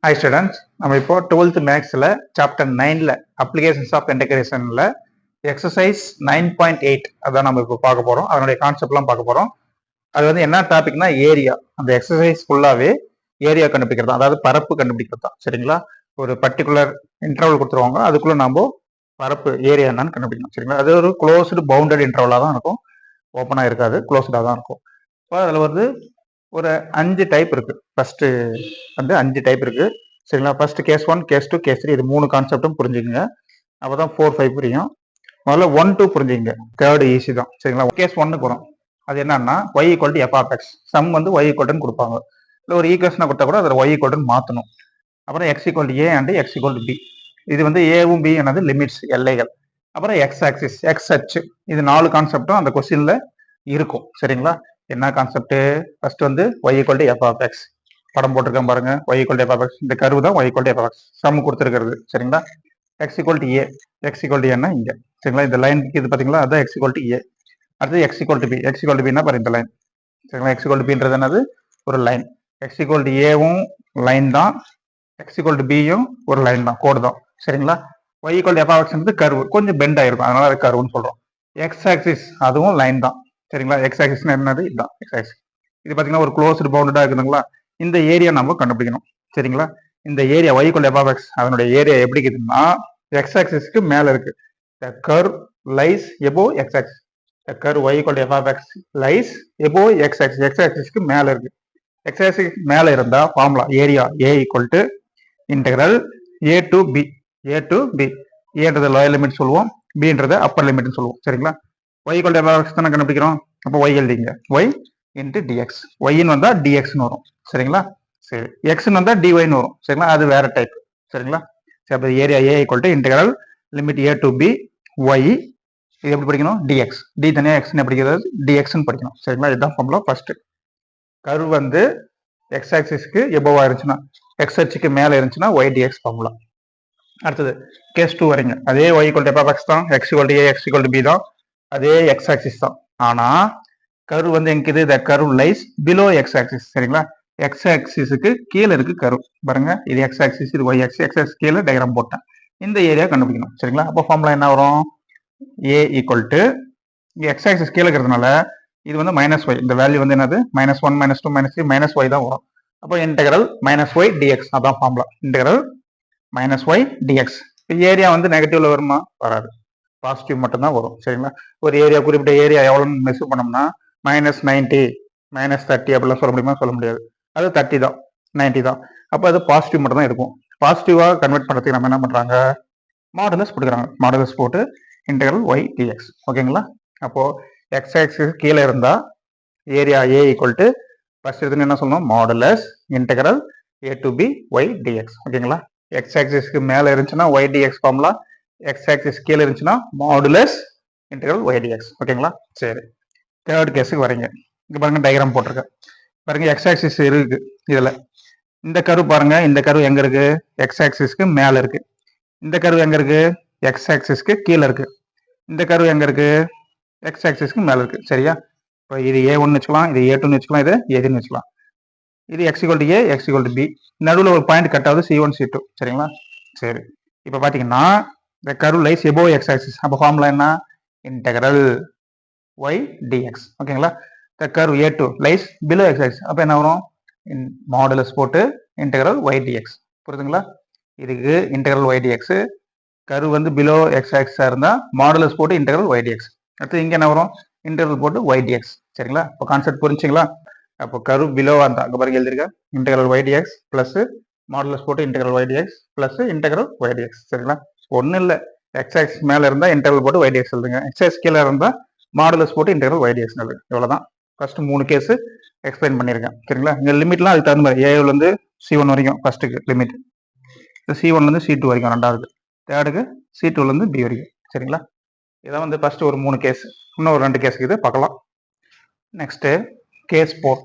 Hi students, நம்ம இப்போ 12th மேக்ஸில் சாப்டர் 9ல் அப்ளிகேஷன்ஸ் ஆஃப் இன்டகிரேஷனில் எக்ஸசைஸ் 9.8 அதான் நம்ம இப்போ பார்க்க போகிறோம். அதனுடைய கான்செப்ட்லாம் பார்க்க போகிறோம். அது வந்து என்ன டாபிக்னா ஏரியா. அந்த எக்ஸசைஸ் ஃபுல்லாகவே ஏரியா கண்டுபிடிக்கிறது தான், அதாவது பரப்பு கண்டுபிடிக்கிறது தான். சரிங்களா? ஒரு பர்டிகுலர் இன்டர்வல் கொடுத்துருவாங்க, அதுக்குள்ளே நம்ம பரப்பு ஏரியா என்னன்னு கண்டுபிடிக்கணும். சரிங்களா? அது ஒரு க்ளோஸ்டு பவுண்டட் இன்டர்வலாக தான் இருக்கும், ஓப்பனாக இருக்காது, க்ளோஸ்டாக தான் இருக்கும். இப்போ அதில் வந்து ஒரு 5 டைப் இருக்கு. ஃபர்ஸ்ட் வந்து 5 டைப் இருக்கு. சரிங்களா? ஃபர்ஸ்ட் கேஸ் 1, கேஸ் 2, கேஸ் 3 இது 3 கான்செப்டும் புரிஞ்சுக்கங்க. அப்பதான் 4, 5 புரியும். முதல்ல 1, 2 புரிஞ்சுங்க. தேர்ட் ஈஸி தான். சரிங்களா? கேஸ் 1க்கு வரும். அது என்னன்னா y equal to F of x. Sum வந்து y ஈக்குவல் டு கொடுப்பாங்க. இல்லை ஒரு ஈக்குவேஷனை கொடுத்தா கூட அதில் y ஈக்குவல் டு மாற்றணும். அப்புறம் x equal to A and x equal to B. இது வந்து ஏவும் பி என்னது லிமிட்ஸ், எல்லைகள். அப்புறம் எக்ஸ் ஆக்சிஸ், எக்ஸ் அச்சு. இது 4 கான்செப்டும் அந்த கொஸ்டின்ல இருக்கும். சரிங்களா? என்ன கான்செப்ட்? ஃபர்ஸ்ட் வந்து y equal to F of x. படம் போட்டிருக்கேன் பாருங்க. y equal to F of x. இந்த கர்வு தான் y equal to F of x. Sum கொடுத்துருக்கிறது. சரிங்களா? x equal to A. x equal to ஏன்னா இங்க. சரிங்களா? இந்த லைன் இது பாத்தீங்களா? அதான் x ஈக்குவல் டு ஏ. அடுத்து x equal to B. x equal to பின்னா பாருங்க இந்த லைன். சரிங்களா? x ஈக்குவல் டு பின்றது என்னது? ஒரு லைன். x ஈக்குவல் டு ஏவும் லைன் தான், x ஈக்குவல் டு பியும் ஒரு லைன் தான், கோடு தான். சரிங்களா? y equal to F of x curve, கொஞ்சம் பெண்ட் ஆயிருக்கும், அதனால அது கர்வுன்னு சொல்றோம். x ஆக்சிஸ் அதுவும் லைன் தான். சரிங்களா? எக்ஸ் ஆக்சிஸ் என்னது? இதுதான் எக்ஸ் ஆக்சிஸ். இது பாத்தீங்கன்னா ஒரு க்ளோஸ்டு பவுண்டடா இருக்குதுங்களா? இந்த ஏரியா நம்ம கண்டுபிடிக்கணும். சரிங்களா? இந்த area y equal F of x அதனுடைய ஏரியா எப்படி இருக்குதுன்னா எக்ஸ் ஆக்சிஸ்க்கு மேல இருக்கு. The curve lies above x axis. The curve y equal F of X lies above x axis. x axisக்கு மேல இருக்கு. x axis மேல இருந்தா formula area a equal to integral a to b. a to b. ஏன்றது lower limit சொல்லுவோம், bன்றது upper லிமிட்னு சொல்லுவோம். சரிங்களா? y equal to F of X தானே கண்டுபிடிக்கிறோம். அப்போ y எழுதிங்க. y into dx. ஒய்ன்னு வந்தா டிஎக்ஸ்னு வரும். சரிங்களா? சரி. எக்ஸ்ன்னு வந்தா டிஒய்னு வரும். சரிங்களா? அது வேற டைப். சரிங்களா? சரி, அப்போ area A equal to integral limit A to B y. இது எப்படி படிக்கணும்? டிஎக்ஸ். டி தனியா எக்ஸ்னு படிக்கிறது, டிஎக்ஸ்னு படிக்கணும். சரிங்களா? இதுதான் ஃபார்முலா. ஃபர்ஸ்ட் கர்வ் வந்து எக்ஸ் ஆக்சிஸ்க்கு எபோவா இருந்துச்சுன்னா, எக்ஸ் அச்சுக்கு மேல இருந்துச்சுன்னா ஒய் டிஎக்ஸ் ஃபார்முலா. அடுத்தது கேஸ் 2 வரீங்க. அதே Y equal to F of X தான், X equal to A, X equal to B தான், அதே எக்ஸ் ஆக்சிஸ் தான். ஆனா கர்வ் வந்து எங்க இருக்குது? த curve lies below X axis. சரிங்களா? எக்ஸ் ஆக்சிஸுக்கு கீழே இருக்கு கர்வ். பாருங்க, இது எக்ஸ் ஆக்சிஸ், இது ஒய் ஆக்சிஸ். எக்ஸ் ஆக்சிஸ் கீழே டயக்ராம் போட்டேன். இந்த ஏரியா கண்டுபிடிக்கணும். சரிங்களா? அப்போ ஃபார்முலா என்ன வரும்? ஏ ஈக்குவல் டு எக்ஸ் ஆக்சிஸ் கீழே இருக்கிறதுனால இது வந்து மைனஸ் ஒய். இந்த வேல்யூ வந்து என்னது? -1, -2, -3, மைனஸ் ஒய் தான் வரும். அப்போ இன்டெகிரல் மைனஸ் ஒய் டிஎக்ஸ். அதான் formula. Integral minus y dx. Area வந்து நெகட்டிவ்ல வருமா? வராது, பாசிட்டிவ் மட்டும்தான் வரும். சரிங்களா? ஒரு ஏரியா, குறிப்பிட்ட ஏரியா எவ்வளோன்னு மெஷர் பண்ணோம்னா -90, -30 அப்படிலாம் சொல்ல முடியுமா? சொல்ல முடியாது. அது 30 தான், 90 தான். அப்போ அது பாசிட்டிவ் மட்டும் தான் இருக்கும். பாசிட்டிவாக கன்வெர்ட் பண்ணுறதுக்கு நம்ம என்ன பண்ணுறாங்க? மாடுலஸ் போட்டுக்கிறாங்க. மாடுலஸ் போட்டு இன்டெகிரல் ஒய் டிஎக்ஸ். ஓகேங்களா? அப்போ எக்ஸ் ஆக்சிஸ் கீழே இருந்தா area A equal to first எடுத்து என்ன சொல்லணும்? Modulus integral A to B y dx. ஓகேங்களா? எக்ஸ் ஆக்சிஸ்க்கு மேலே இருந்துச்சுன்னா Y dx formula, x axis கீழே இருந்துச்சுன்னா மாடுலஸ் இன்டெகிரல் ஒய் டிஎக்ஸ். ஓகேங்களா? சரி, தேர்ட் கேஸுக்கு வரீங்க. இங்க பாருங்க, டயக்ராம் போட்டிருக்கேன் பாருங்க. எக்ஸ் ஆக்சிஸ் இருக்கு இதுல. இந்த கர்வ் பாருங்க, இந்த கர்வ் எங்க இருக்கு? எக்ஸ் ஆக்சிஸ்க்கு மேல இருக்கு. இந்த கர்வ் எங்க இருக்கு? எக்ஸ் ஆக்சிஸ்க்கு கீழே இருக்கு. இந்த கர்வ் எங்க இருக்கு? எக்ஸ் ஆக்சிஸ்க்கு மேல இருக்கு. சரியா? இப்போ இது A1 வச்சுக்கலாம், இது A2 வச்சுக்கலாம், இது A3 வச்சுக்கலாம். இது x equal to A, x equal to B. நடுவில் ஒரு பாயிண்ட் கட் ஆகுது, C1, C2. சரிங்களா? சரி, இப்போ பாத்தீங்கன்னா the curve lies above x axis. அப்போ ஃபார்முலா என்ன? Integral y dx. ஓகேங்களா? the curve A2 lies below x axis. அப்போ என்ன வரும்? மாடுலஸ் போட்டு இன்டெகிரல் y dx. புரியுதுங்களா? இதுக்கு இன்டெகிரல் y dx. கர்வ் வந்து பிலோ எக்ஸ் ஆக்சிஸா இருந்தா மாடுலஸ் போட்டு இன்டெகிரல் y dx. அடுத்து இங்க என்ன வரும்? இன்டெகிரல் போட்டு y dx. சரிங்களா? இப்போ கான்செப்ட் புரிஞ்சுங்களா? அப்போ கர்வ் பிலோவா இருந்தா அங்க பாருங்க எழுதிருக்கேன், integral y dx plus modulus போட்டு இன்டெகிரல் y dx plus integral y dx. சரிங்களா? ஒன்றும் இல்லை, எக்ஸ் ஆக்சிஸ் மேல இருந்தா இன்டெகிரல் போட்டு y dx எழுதுங்க, எக்ஸ் ஆக்சிஸ் கீழே இருந்தா மாடுலஸ் போட்டு இன்டெகிரல் y dx எழுதுங்க. இவ்வளவுதான். ஃபர்ஸ்ட் 3 கேஸ் எக்ஸ்பிளைன் பண்ணியிருக்கேன். சரிங்களா? இங்க லிமிட்லாம் அதுக்கு தகுந்த மாதிரி ஏல இருந்து C1 வரைக்கும் ஃபர்ஸ்ட்டுக்கு லிமிட், C1ல இருந்து C2 வரைக்கும் ரெண்டாவது, தேர்டுக்கு C2ல இருந்து B வரைக்கும். சரிங்களா? இதான் வந்து ஃபர்ஸ்ட் ஒரு 3 கேஸ். இன்னும் ஒரு 2 கேஸ் இது பார்க்கலாம். Next case 4.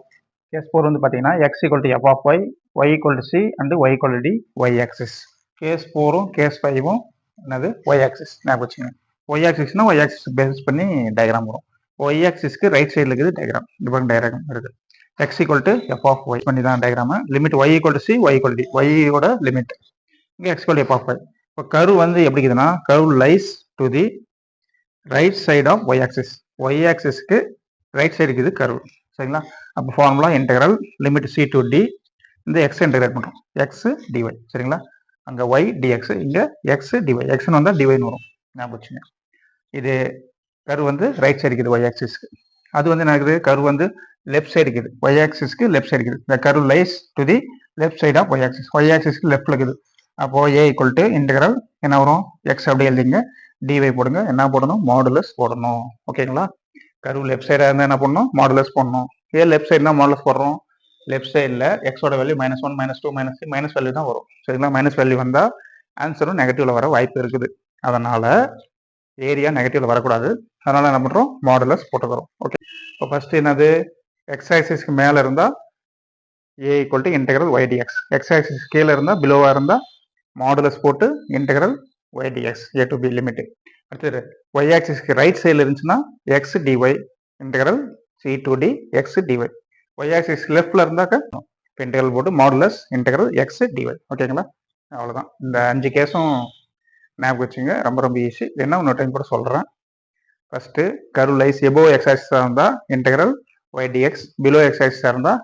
கேஸ் 4 வந்து பாத்தீங்கன்னா x equal to F of Y, y equal to C and y equal to D, y axis. Case 4ம் கேஸ் 5ம் என்னது? y axis. ஞாபகம் வச்சுங்க. y ஆக்சிஸ்னா y ஆக்சிஸ் பேஸ் பண்ணி டயக்ராம் வரும். y ஆக்சிஸ்க்கு ரைட் சைடுல இருக்குது டயக்ராம். இது பாருங்க, டயக்ராம் இருக்கு. X equal to F of Y பண்ணி தான் diagram. Limit Y equal to C, Y equal D, ஒய்யோட லிமிட் இங்கே X equal F of Y. இப்போ கர்வ் வந்து எப்படி இருக்குதுன்னா, curve lies to the right side of Y axis. Y ஆக்சிஸ்க்கு right side இருக்குது கர்வ், சரிங்களா? அப்போ formula integral limit C to D, இந்த எக்ஸ் இன்டெகிரேட் பண்ணுறோம், எக்ஸ் டிஒய், சரிங்களா? அங்கே ஒய் டிஎக்ஸ், இங்கே எக்ஸ் டிஒய், எக்ஸ்னு வந்தால் டிஒய்னு வரும், ஞாபகம் வச்சுங்க. இது கர்வ் வந்து ரைட் சைடு இருக்குது ஒய் ஆக்சிஸ்க்கு. அது வந்து என்ன இருக்குது, கர்வ் வந்து லெஃப்ட் சைடு இருக்குது, ஒய் ஆக்சிஸ்க்கு லெஃப்ட் சைடு இருக்குது. இந்த curve lies to the left side of Y axis, Y ஆக்சிஸ்க்கு லெஃப்ட்ல இருக்குது. அப்போ ஏ ஈக்குவல் டு இன்டெகிரல் என்ன வரும், எக்ஸ் அப்படியே எழுதிங்க, டிஒய் போடுங்க, என்ன போடணும், மாடுலஸ் போடணும், ஓகேங்களா? கர்வ் லெஃப்ட் சைடாக இருந்தால் என்ன பண்ணணும், மாடுலஸ் போடணும். ஏன் லெஃப்ட் சைடுனா மாடுலஸ் போடுறோம், லெஃப்ட் சைடில் எக்ஸோட வேல்யூ -1, -2, -3 மைனஸ் வேல்யூ தான் வரும், சரிங்களா? மைனஸ் வேல்யூ வந்தால் ஆன்சரும் நெகட்டிவ்ல வர வாய்ப்பு இருக்குது. அதனால ஏரியா நெகட்டிவ்ல வரக்கூடாது, அதனால என்ன பண்ணுறோம், மாடுலஸ் போட்டுக்கிறோம். ஓகே, இப்போ ஃபர்ஸ்ட் என்னது, எக்ஸ் ஆக்சிஸ்க்கு மேலே இருந்தால் a equal to integral y dx, x axis கீழே இருந்தால் பிலோவாக இருந்தால் மாடுலஸ் போட்டு integral y dx a to b limit. அடுத்தது ஒய் ஆக்சிஸ்க்கு ரைட் சைடில் இருந்துச்சுன்னா x dy integral c to d x dy. Y axis லெஃப்ட்ல இருந்தாக்க இன்டெகிரல் போட்டு மாடுலஸ் இன்டெகிரல் எக்ஸ் டிஒய். ஓகேங்களா? அவ்வளோதான். இந்த 5 கேஸும் ஞாபகம் வச்சுங்க, ரொம்ப ரொம்ப ஈஸி. என்ன இன்னொரு டைம் கூட சொல்கிறேன். First curve lies above x ஆக்சிஸாக இருந்தால் integral y dx, below x ஆக்சிஸாக இருந்தால்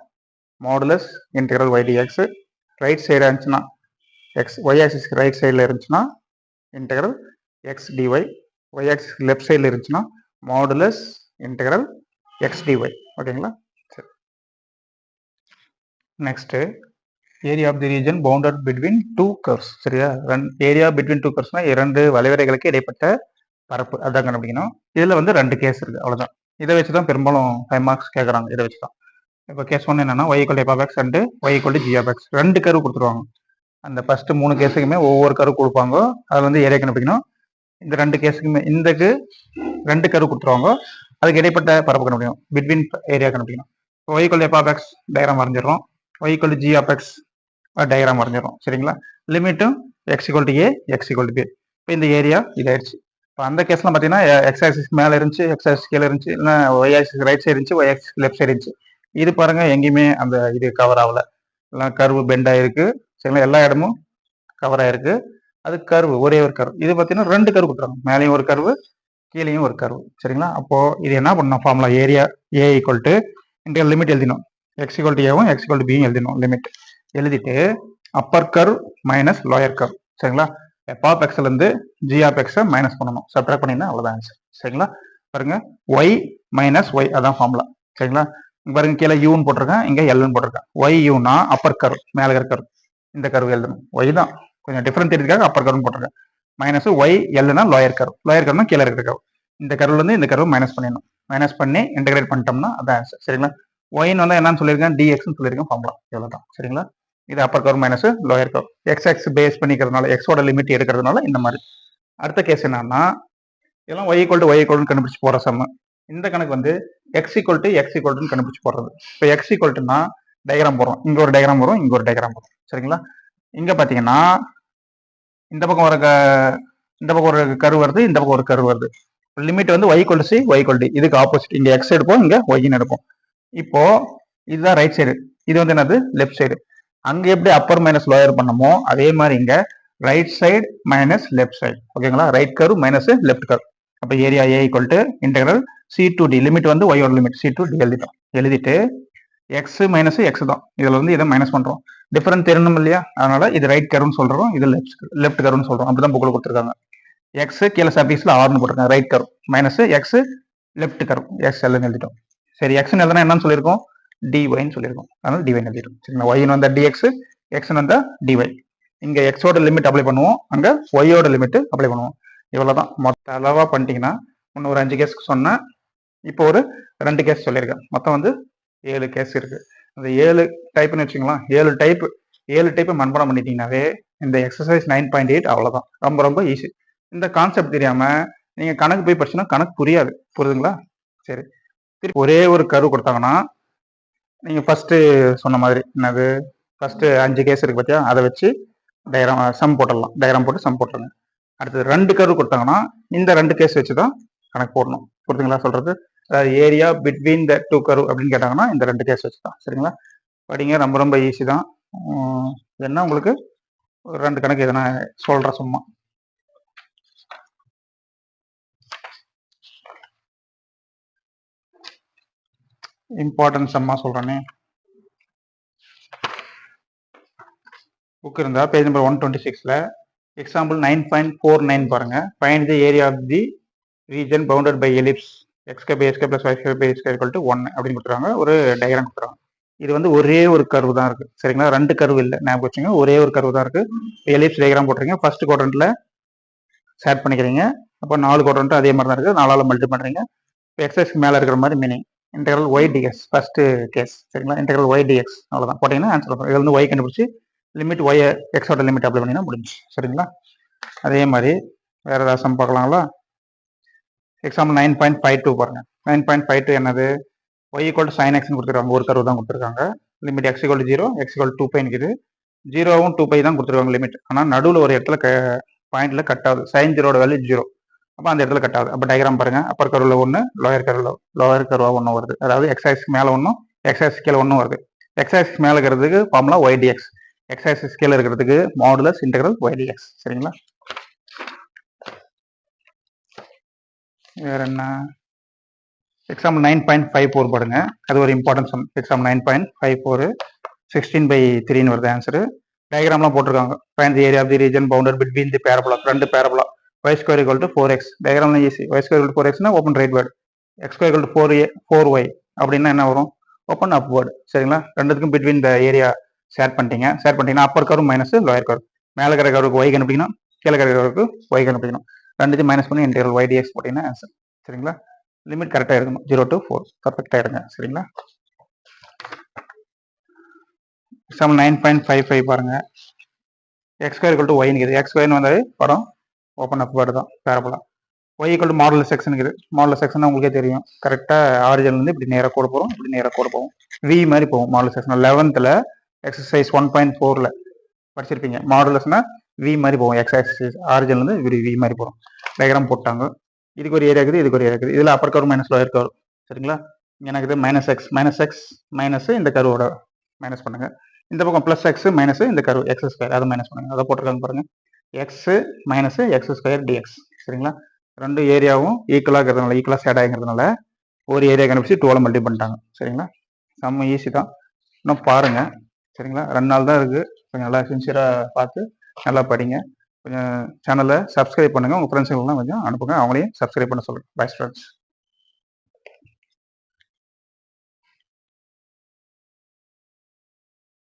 modulus integral y dx. Right சைடாக இருந்துச்சுன்னா எக்ஸ், ஒய் ஆக்சிஸ்க்கு ரைட் சைடில் இருந்துச்சுன்னா இன்டெகிரல் எக்ஸ் டிஒய், ஒய் ஆக்சிஸ்க்கு லெஃப்ட் சைடில் இருந்துச்சுன்னா மாடுலஸ் இன்டெகிரல் எக்ஸ் டிஒய். ஓகேங்களா? சரி, next area of the region bounded between two curves. சரியா? ஏரியா பிட்வீன் டூ கர்வ்ஸ்னா 2 வளைவரைகளுக்கு இடைப்பட்ட பரப்பு, அதான் கண்டுபிடிக்கணும். இதில் வந்து 2 கேஸ் இருக்குது, அவ்வளோதான். இதை வச்சு தான் பெரும்பாலும் 5 மார்க்ஸ் கேட்குறாங்க, இதை வச்சு தான். இப்போ கேஸ் 1 என்னன்னா y equal F of x and y equal to G of x. 2 curve கொடுத்துருவாங்க. அந்த ஃபர்ஸ்ட் 3 கேஸுக்குமே ஒவ்வொரு கர்வ் கொடுப்பாங்க, அது வந்து ஏரியா கண்டுபிடிக்கணும். இந்த 2 கேஸுக்குமே இந்தக்கு 2 கர்வ் கொடுத்துருவாங்க, அதுக்கு இடைப்பட்ட பரப்பு கண்டுபிடிக்கணும், பிட்வீன் ஏரியா கண்டுபிடிக்கணும். Y equal F of x diagram வரைஞ்சிடறோம், y equal to G of x diagram வரைஞ்சிடறோம், சரிங்களா? லிமிட்டும் x equal to A, X equal to b. இப்போ இந்த ஏரியா இதாயிடுச்சு. இப்போ அந்த கேஸ்லாம் பார்த்தீங்கன்னா எக்ஸ் ஆக்சிஸ் மேலே இருந்துச்சு, எக்ஸ் ஆக்சிஸ் கீழே இருந்துச்சு, இல்லைன்னா ஒய் ஆக்சிஸ் ரைட் சைடு இருந்துச்சு, ஒய் ஆக்சிஸ் லெஃப்ட் சைடு இருந்துச்சு. இது பாருங்க எங்கேயுமே அந்த இது கவர் ஆகல, எல்லாம் கர்வு பெண்ட் ஆயிருக்கு, சரிங்களா? எல்லா இடமும் கவர் ஆயிருக்கு. அது கர்வு, ஒரே ஒரு கர்வு. இது பார்த்தீங்கன்னா 2 கர்வு கொடுத்துறாங்க, மேலேயும் ஒரு கர்வு, கீழேயும் ஒரு கர்வு, சரிங்களா? அப்போ இது என்ன பண்ணணும், formula area A equal to integral limit எழுதினோம், எக்ஸ் ஈக்குவல் டு ஏவும் எக்ஸ் ஈக்குவல் டு பியும் எழுதினோம், லிமிட் எழுதிட்டு upper curve minus lower curve, சரிங்களா? எஃப் ஆஃப் எக்ஸ்ல இருந்து ஜி ஆஃப் எக்ஸை மைனஸ் பண்ணணும், சப்ட்ராக்ட் பண்ணினா அவ்வளோதான் ஆன்சர், சரிங்களா? பாருங்க ஒய் மைனஸ் ஒய், அதான் ஃபார்முலா, சரிங்களா? பாருங்க கீழே யூன்னு போட்டிருக்கேன், இங்கே எல்னு போட்டிருக்கேன். ஒய் யூனா அப்பர் கர்வ், மேலே இருக்கிற கர்வ், இந்த கர்வ் எழுதணும். ஒய் தான் கொஞ்சம் டிஃபரெண்ட் தெரியுதுக்காக அப்பர் கர்வ்னு போட்டிருக்கேன். மைனஸ் ஒய் எல்னா லோயர் கர்வ், லோயர் கர்வ்னா கீழே இருக்கிற கர்வ். இந்த கர்வ்ல இருந்து இந்த கர்வ் மைனஸ் பண்ணிடணும், மைனஸ் பண்ணி இன்டெகிரேட் பண்ணிட்டோம்னா அதான் ஆன்சர், சரிங்களா? ஒய்னு வந்து என்னன்னு சொல்லியிருக்கேன், டிஎக்ஸ்னு சொல்லியிருக்கேன், ஃபார்முலா இவ்வளோதான், சரிங்களா? இது upper curve minus lower curve, x x base பண்ணிக்கிறதுனால, எக்ஸோட லிமிட் எடுக்கிறதுனால இந்த மாதிரி. அடுத்த கேஸ் என்னன்னா, இதெல்லாம் y equal to y equal கண்டுபிடிச்சு போற சம்ம. இந்த கணக்கு வந்து x equal to x equal கண்டுபிடிச்சு போடுறது. இப்போ எக்ஸ் ஈக்குவல் டுனா டயக்ராம் போடுறோம், இங்க ஒரு டயக்ராம் வரும், இங்க ஒரு டயக்ராம் வரும், சரிங்களா? இங்க பாத்தீங்கன்னா இந்த பக்கம் ஒரு கர்வ் வருது, இந்த பக்கம் ஒரு கர்வ் வருது. லிமிட் வந்து y equal to C, Y equal to, இதுக்கு ஆப்போசிட், இங்க எக்ஸ் எடுப்போம், இங்க ஒய்னு எடுப்போம். இப்போ இதுதான் ரைட் சைடு, இது வந்து என்னது லெஃப்ட் சைடு. அங்க எப்படி அப்பர் மைனஸ் லோயர் பண்ணமோ அதே மாதிரி இங்க right side minus left side, ஓகேங்களா? Right curve minus left curve. அப்ப area A equal to integral c to d, limit வந்து ஒய்யோட லிமிட் சி டு டி எழுதிட்டோம். எழுதிட்டு எக்ஸ் மைனஸ் எக்ஸ் தான், இதுல வந்து இதை மைனஸ் பண்றோம், டிஃபரெண்ட் தெரியணும் இல்லையா? அதனால இது ரைட் கர்வ்னு சொல்றோம், இது லெஃப்ட் கர்வ்னு சொல்றோம், அப்படிதான் புக்ல கொடுத்துருக்காங்க. எக்ஸ் கீழே சர்ஃபேஸ்ல ஆர்னு போட்டிருக்காங்க, right curve minus x left curve, x எல்னு எழுதிட்டோம். சரி, எக்ஸ்னு எழுதுனா என்னன்னு சொல்லியிருக்கோம், டிஒய்னு சொல்லியிருக்கோம், அதனால டிஒய் எழுதிடும், சரிங்களா? ஒய்னு வந்தா டிஎக்ஸ், எக்ஸ்னு வந்தா டிஒய். இங்க எக்ஸோட லிமிட் அப்ளை பண்ணுவோம், அங்க ஒய்யோட லிமிட் அப்ளை பண்ணுவோம். இவ்வளவுதான். மொத்த அளவா பண்ணிட்டீங்கன்னா இன்னும் ஒரு 5 கேஸ்க்கு சொன்னேன், இப்போ ஒரு 2 கேஸ் சொல்லியிருக்கேன், மொத்தம் வந்து 7 கேஸ் இருக்கு. அந்த 7 டைப்னு வச்சுங்களா, 7 டைப் மனப்பாடம் பண்ணிட்டீங்கன்னாவே இந்த எக்ஸசைஸ் 9.8 அவ்வளவுதான், ரொம்ப ரொம்ப ஈஸி. இந்த கான்செப்ட் தெரியாம நீங்க கணக்கு போய் படிச்சுன்னா கணக்கு புரியாது, புரியுதுங்களா? சரி, ஒரே ஒரு கர்வ் கொடுத்தாங்கன்னா நீங்க ஃபர்ஸ்ட் சொன்ன மாதிரி என்னது, ஃபர்ஸ்ட் 5 கேஸ் இருக்கு பார்த்தியா, அதை வச்சு டயக்ராம் சம் போட்டுடலாம், டயக்ராம் போட்டு சம் போட்டுருங்க. அடுத்தது 2 கர்வ் கொடுத்தாங்கன்னா இந்த 2 கேஸ் வச்சு தான் கணக்கு போடணும், புரியுதுங்களா சொல்றது? அதாவது area between the two curve அப்படின்னு கேட்டாங்கன்னா இந்த ரெண்டு கேஸ் வச்சு தான். சரிங்களா? படிங்க, ரொம்ப ரொம்ப ஈஸி தான். என்ன உங்களுக்கு ஒரு 2 கணக்கு எதனா சொல்கிறேன் சும்மா. இம்பார்ட்டன்ஸ் அம்மா சொல்கிறேனே. புக் இருந்தால் பேஜ் நம்பர் 126ல் எக்ஸாம்பிள் 9.49 பாருங்க. Find the area of the region bounded by ellipse x by x plus y by x equal to 1 அப்படின்னு கொடுத்துருவாங்க. ஒரு டயக்ராம் கொடுத்துருவாங்க. இது வந்து ஒரே ஒரு கர்வு தான் இருக்கு. சரிங்களா? 2 கர்வு இல்லை, ஞாபகம் வச்சுங்க. ஒரே ஒரு கர்வு தான் இருக்கு. எலிப்ஸ் டயக்ராம் போட்டுறீங்க. ஃபர்ஸ்ட் குவாட்ரண்ட்ல சேட் பண்ணிக்கிறீங்க. அப்போ 4 குவாட்ரண்ட் அதே மாதிரி தான் இருக்கு. 4ஆல் மல்டி பண்றீங்க. இப்போ எக்ஸஸ்க்கு மேலே இருக்கிற மாதிரி meaning integral y dx first case. சரிங்களா? இன்டெக்ரல் y dx அவ்வளோதான் போட்டீங்கன்னா ஆன்சர் வரும். இதுல வந்து y கண்டுபிடிச்சி லிமிட் y எக்ஸோட லிமிட் அப்ளை பண்ணினா முடிஞ்சு. சரிங்களா? அதே மாதிரி வேற ஏதாவது சம் பார்க்கலாங்களா? எக்ஸாம்பிள் 9.52 பாருங்க. 9.52 என்னது? y ஈக்குவல் டு சைன் எக்ஸ்னு கொடுத்துருக்காங்க. ஒரு கர்வு தான் கொடுத்துருக்காங்க. Limit x equal to 0, x equal to 2π இருக்குது. 0வும் 2π தான் கொடுத்துருக்காங்க லிமிட். ஆனால் நடுவில் ஒரு இடத்துல பாயிண்ட்ல கட் ஆகுது. சைன் 0ட வேல்யூ 0. அப்போ அந்த இடத்துல கட் ஆகுது. அப்போ டயக்ராம் பாருங்க. அப்பர் கர்வில் 1, லோயர் கர்வா 1 வருது. அதாவது x ஆக்சிஸ் மேலே 1, x ஆக்சிஸ் கீழே 1 வருது. x ஆக்சிஸ் மேலே இருக்கிறதுக்கு formula y dx, x axis கீழே இருக்கிறதுக்கு மாடுலஸ் இன்டெக்ரல் y dx. சரிங்களா? வேற என்ன? எக்ஸாம்பிள் 9.54 பாருங்க. அது ஒரு இம்பார்ட்டன்ட் சம். எக்ஸாம்பிள் 9.54 16/3 வருது ஆன்சரு. டயக்ராம்லாம் போட்டிருக்காங்க. Find the area of the region bounded between the parabola. 2 parabola. y square equal to 4x. டயக்ராம்லாம் easy. y square equal to 4xனா open rightward. x square equal to 4y அப்படின்னா என்ன வரும்? Open upward. சரிங்களா? ரெண்டுத்துக்கும் between the area shade பண்ணிட்டீங்கன்னா upper curve minus lower curve. மேலே இருக்கிற கர்வுக்கு y கண்டுபிடிக்கணும், கீழே இருக்கிற கர்வுக்கு y கண்டுபிடிக்கணும். ரெண்டுத்தையும் மைனஸ் பண்ணி இன்டெக்ரல் y dx போட்டீங்கன்னா ஆன்சர். சரிங்களா? லிமிட் கரெக்டாக இருக்கணும். 0 to 4 பர்ஃபெக்டாக இருங்க. சரிங்களா? எக்ஸாம்பிள் 9.55 பாருங்க. x square equal to y இருக்குது. x ஸ்கொயர்னு வந்தாலே படம் ஓப்பன் அப் வேர்டு தான், parabola. y equal to modulus X இருக்குது. மாடுலஸ் எக்ஸ்னா உங்களுக்கே தெரியும். கரெக்டாக ஆரிஜின்லேருந்து இப்படி நேராக கோடு போகிறோம், இப்படி நேராக கோடு போகும். v மாதிரி போகும் மாடுலஸ் எக்ஸ். 11th எக்ஸசைஸ் 1.4ல் படிச்சிருப்பீங்க. மாடுலஸ்னா v மாதிரி போகும். எக்ஸ் ஆக்சிஸ் ஆரிஜின்லேருந்து இப்படி v மாதிரி போகிறோம். டயக்ராம் போட்டாங்க. இதுக்கு ஒரு ஏரியா இருக்குது, இதுக்கு ஒரு ஏரியா இருக்குது. இதில் upper curve minus lower curve. சரிங்களா? எனக்கு இது -x மைனஸ் இந்த கர்வோட மைனஸ் பண்ணுங்க. இந்த பக்கம் ப்ளஸ் எக்ஸ் மைனஸ் இந்த கர்வ் எக்ஸ் ஸ்கொயர் அதை மைனஸ் பண்ணுங்க. அதை போட்டிருக்காங்க பாருங்க. X minus X square dx. சரிங்களா? ரெண்டு ஏரியாவும் ஈக்குவலாக இருக்கிறதுனால, ஈக்குவலாக சேட் ஆகிக்கிறதுனால ஒரு ஏரியா கண்டுபிடிச்சி 2ஆல் மல்டி பண்ணிட்டாங்க. சரிங்களா? செம்ம ஈஸி தான். இன்னும் பாருங்க. சரிங்களா? 2 நாள் தான் இருக்குது. கொஞ்சம் நல்லா சின்சியராக பார்த்து நல்லா படிங்க. கொஞ்சம் சேனலை சப்ஸ்கிரைப் பண்ணுங்கள். உங்கள் ஃப்ரெண்ட்ஸுங்களாம் கொஞ்சம் அனுப்புங்க. அவங்களையும் சப்ஸ்கிரைப் பண்ண சொல்லுங்கள். Bye students.